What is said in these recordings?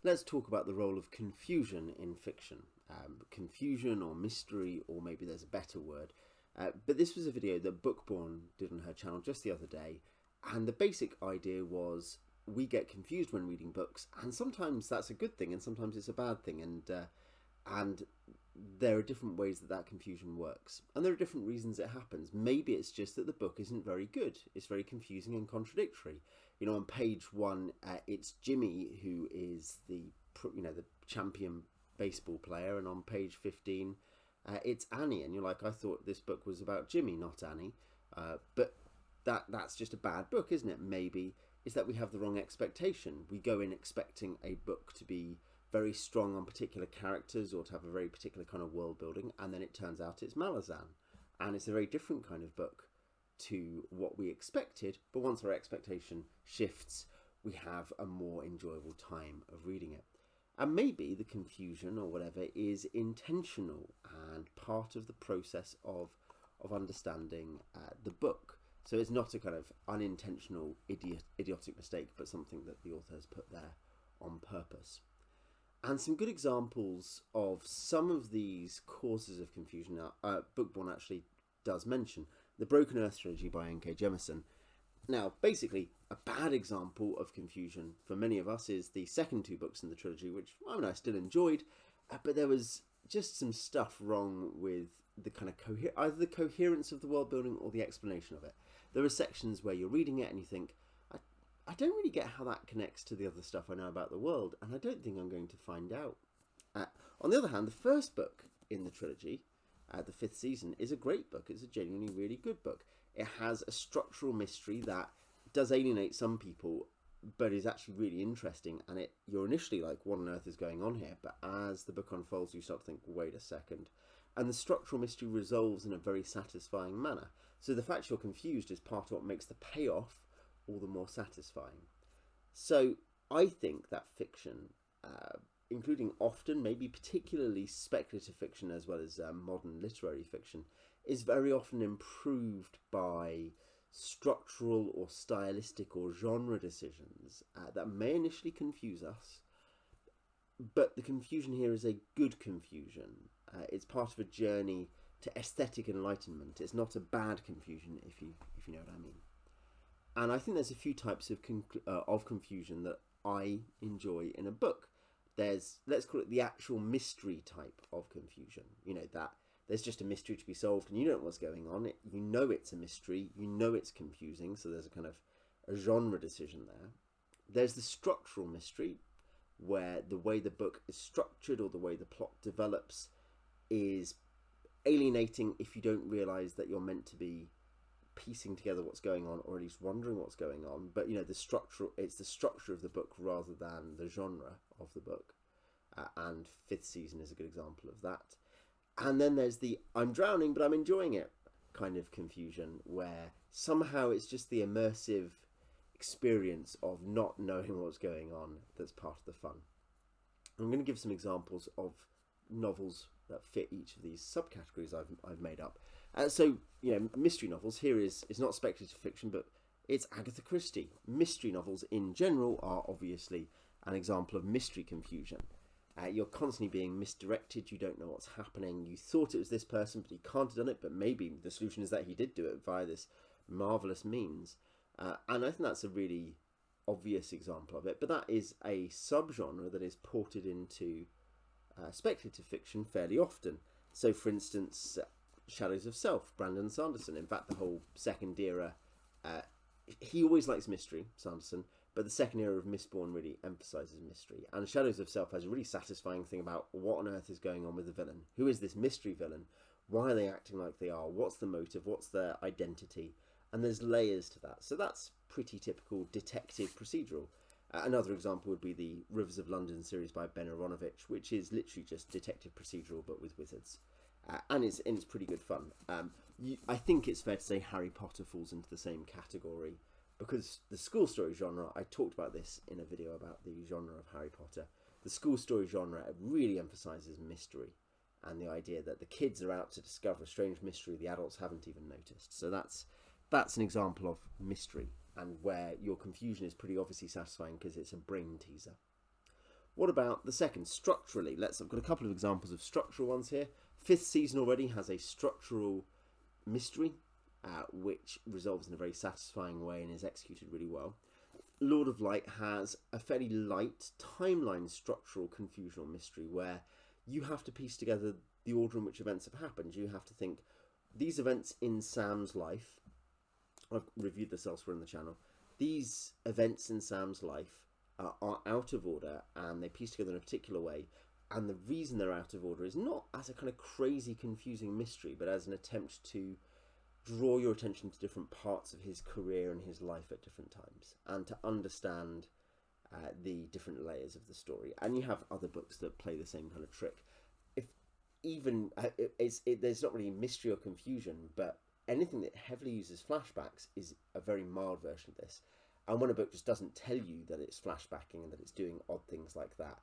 let's talk about the role of confusion in fiction. Confusion or mystery, or maybe there's a better word. But this was a video that Bookborn did on her channel just the other day, and the basic idea was we get confused when reading books, and sometimes that's a good thing, and sometimes it's a bad thing, and there are different ways that that confusion works, and there are different reasons it happens. Maybe it's just that the book isn't very good; it's very confusing and contradictory. You know, on page one, it's Jimmy who is the champion baseball player, and on page 15, it's Annie, and you're like, I thought this book was about Jimmy, not Annie, but that's just a bad book, isn't it? Maybe is that we have the wrong expectation. We go in expecting a book to be very strong on particular characters or to have a very particular kind of world building, and then it turns out it's Malazan, and it's a very different kind of book to what we expected. But once our expectation shifts, we have a more enjoyable time of reading it. And maybe the confusion or whatever is intentional and part of the process of understanding the book. So it's not a kind of unintentional idiotic mistake, but something that the author has put there on purpose. And some good examples of some of these causes of confusion, Bookborn actually does mention the Broken Earth trilogy by N.K. Jemisin. Now, basically, a bad example of confusion for many of us is the second two books in the trilogy, which I still enjoyed, but there was just some stuff wrong with the kind of either the coherence of the world building or the explanation of it. There are sections where you're reading it and you think, I don't really get how that connects to the other stuff I know about the world, and I don't think I'm going to find out. On the other hand, the first book in the trilogy, the fifth season, is a great book. It's a genuinely really good book. It has a structural mystery that does alienate some people, but is actually really interesting, and you're initially like, what on earth is going on here? But as the book unfolds, you start to think, wait a second. And the structural mystery resolves in a very satisfying manner. So the fact you're confused is part of what makes the payoff all the more satisfying. So I think that fiction, including often, maybe particularly speculative fiction as well as modern literary fiction, is very often improved by structural or stylistic or genre decisions that may initially confuse us, but the confusion here is a good confusion. It's part of a journey to aesthetic enlightenment. It's not a bad confusion, if you know what I mean. And I think there's a few types of confusion that I enjoy in a book. There's, let's call it the actual mystery type of confusion. You know, that there's just a mystery to be solved and you don't know what's going on. You know it's a mystery, you know it's confusing, so there's a kind of a genre decision there. There's the structural mystery, where the way the book is structured or the way the plot develops is alienating if you don't realise that you're meant to be piecing together what's going on, or at least wondering what's going on. But you know, it's the structure of the book rather than the genre of the book, and fifth season is a good example of that. And then there's the I'm drowning but I'm enjoying it kind of confusion, where somehow it's just the immersive experience of not knowing what's going on that's part of the fun. I'm going to give some examples of novels that fit each of these subcategories I've made up. So, you know, mystery novels here is not speculative fiction, but it's Agatha Christie. Mystery novels in general are obviously an example of mystery confusion. You're constantly being misdirected, you don't know what's happening, you thought it was this person but he can't have done it, but maybe the solution is that he did do it via this marvellous means. And I think that's a really obvious example of it, but that is a subgenre that is ported into speculative fiction fairly often. So for instance, Shadows of Self, Brandon Sanderson. In fact, the whole second era, he always likes mystery, Sanderson, but the second era of Mistborn really emphasises mystery. And Shadows of Self has a really satisfying thing about what on earth is going on with the villain. Who is this mystery villain? Why are they acting like they are? What's the motive? What's their identity? And there's layers to that. So that's pretty typical detective procedural. Another example would be the Rivers of London series by Ben Aronovich, which is literally just detective procedural but with wizards. And it's pretty good fun. I think it's fair to say Harry Potter falls into the same category, because the school story genre, I talked about this in a video about the genre of Harry Potter, the school story genre really emphasises mystery and the idea that the kids are out to discover a strange mystery the adults haven't even noticed. So that's an example of mystery, and where your confusion is pretty obviously satisfying because it's a brain teaser. What about the second, structurally? I've got a couple of examples of structural ones here. Fifth season already has a structural mystery, which resolves in a very satisfying way and is executed really well. Lord of Light has a fairly light timeline structural confusional mystery where you have to piece together the order in which events have happened. You have to think, these events in Sam's life, I've reviewed this elsewhere in the channel, these events in Sam's life are out of order and they piece together in a particular way, and the reason they're out of order is not as a kind of crazy confusing mystery, but as an attempt to draw your attention to different parts of his career and his life at different times, and to understand the different layers of the story. And you have other books that play the same kind of trick. If even there's not really mystery or confusion, but anything that heavily uses flashbacks is a very mild version of this. And when a book just doesn't tell you that it's flashbacking and that it's doing odd things like that,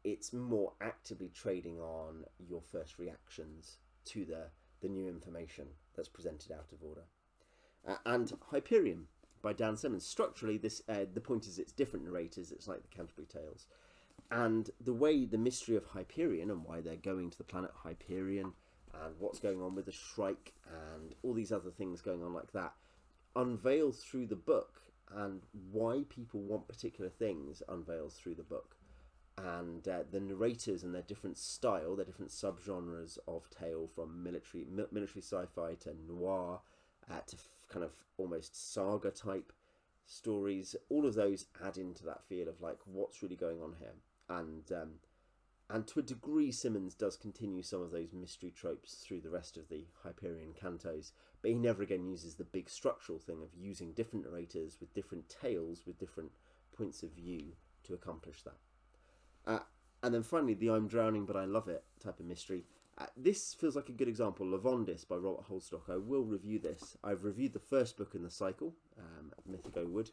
it's more actively trading on your first reactions to the new information that's presented out of order. And Hyperion by Dan Simmons. Structurally, this the point is it's different narrators. It's like the Canterbury Tales. And the way the mystery of Hyperion and why they're going to the planet Hyperion and what's going on with the Shrike and all these other things going on like that unveils through the book, and why people want particular things unveils through the book. And the narrators and their different style, their different subgenres of tale, from military sci-fi to noir to kind of almost saga type stories, all of those add into that feel of like what's really going on here. And to a degree, Simmons does continue some of those mystery tropes through the rest of the Hyperion cantos, but he never again uses the big structural thing of using different narrators with different tales, with different points of view to accomplish that. And then finally, the I'm drowning but I love it type of mystery. This feels like a good example. Lavondis by Robert Holstock. I will review this. I've reviewed the first book in the cycle, Mythico Wood.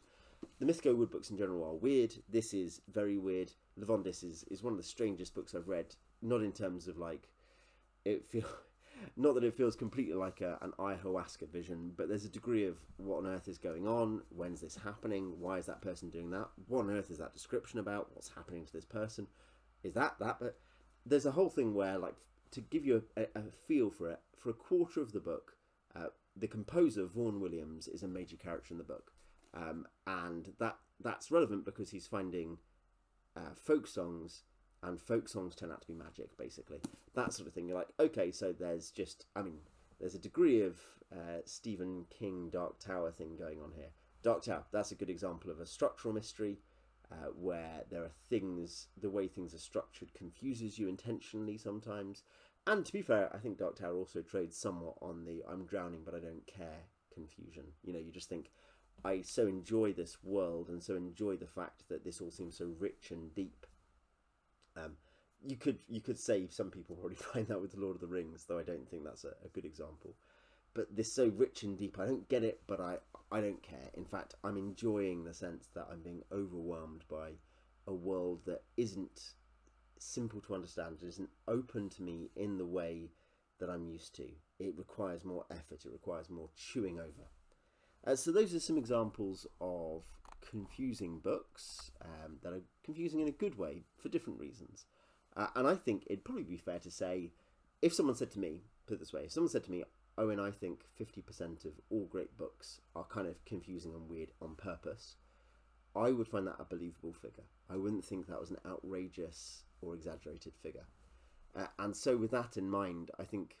The Mythico Wood books in general are weird. This is very weird. Lavondis is one of the strangest books I've read. Not in terms of like, not that it feels completely like an ayahuasca vision, but there's a degree of what on earth is going on? When's this happening? Why is that person doing that? What on earth is that description about? What's happening to this person? Is that? But there's a whole thing where, like, to give you a feel for it, for a quarter of the book, the composer, Vaughan Williams, is a major character in the book. And that's relevant because he's finding folk songs, and folk songs turn out to be magic, basically. That sort of thing. You're like, okay, so there's a degree of Stephen King Dark Tower thing going on here. Dark Tower, that's a good example of a structural mystery where there are things, the way things are structured confuses you intentionally sometimes. And to be fair, I think Dark Tower also trades somewhat on the I'm drowning but I don't care confusion. You know, you just think, I so enjoy this world and so enjoy the fact that this all seems so rich and deep. You could say some people probably find that with The Lord of the Rings, though I don't think that's a good example. But this so rich and deep, I don't get it, but I don't care. In fact, I'm enjoying the sense that I'm being overwhelmed by a world that isn't simple to understand, it isn't open to me in the way that I'm used to. It requires more effort, it requires more chewing over. So those are some examples of confusing books that are confusing in a good way for different reasons. And I think it'd probably be fair to say, if someone said to me, put it this way, if someone said to me, Owen, I think 50% of all great books are kind of confusing and weird on purpose, I would find that a believable figure. I wouldn't think that was an outrageous or exaggerated figure. And so with that in mind, I think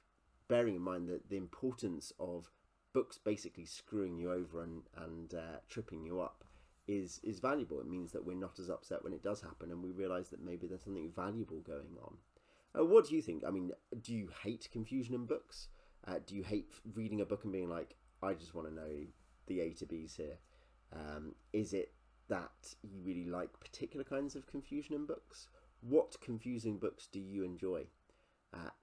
bearing in mind that the importance of books basically screwing you over and tripping you up is valuable. It means that we're not as upset when it does happen, and we realise that maybe there's something valuable going on. What do you think? I mean, do you hate confusion in books? Do you hate reading a book and being like, I just want to know the A to B's here? Is it that you really like particular kinds of confusion in books? What confusing books do you enjoy?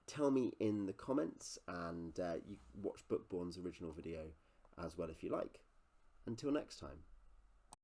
Tell me in the comments, and you watch Bookborn's original video as well if you like. Until next time.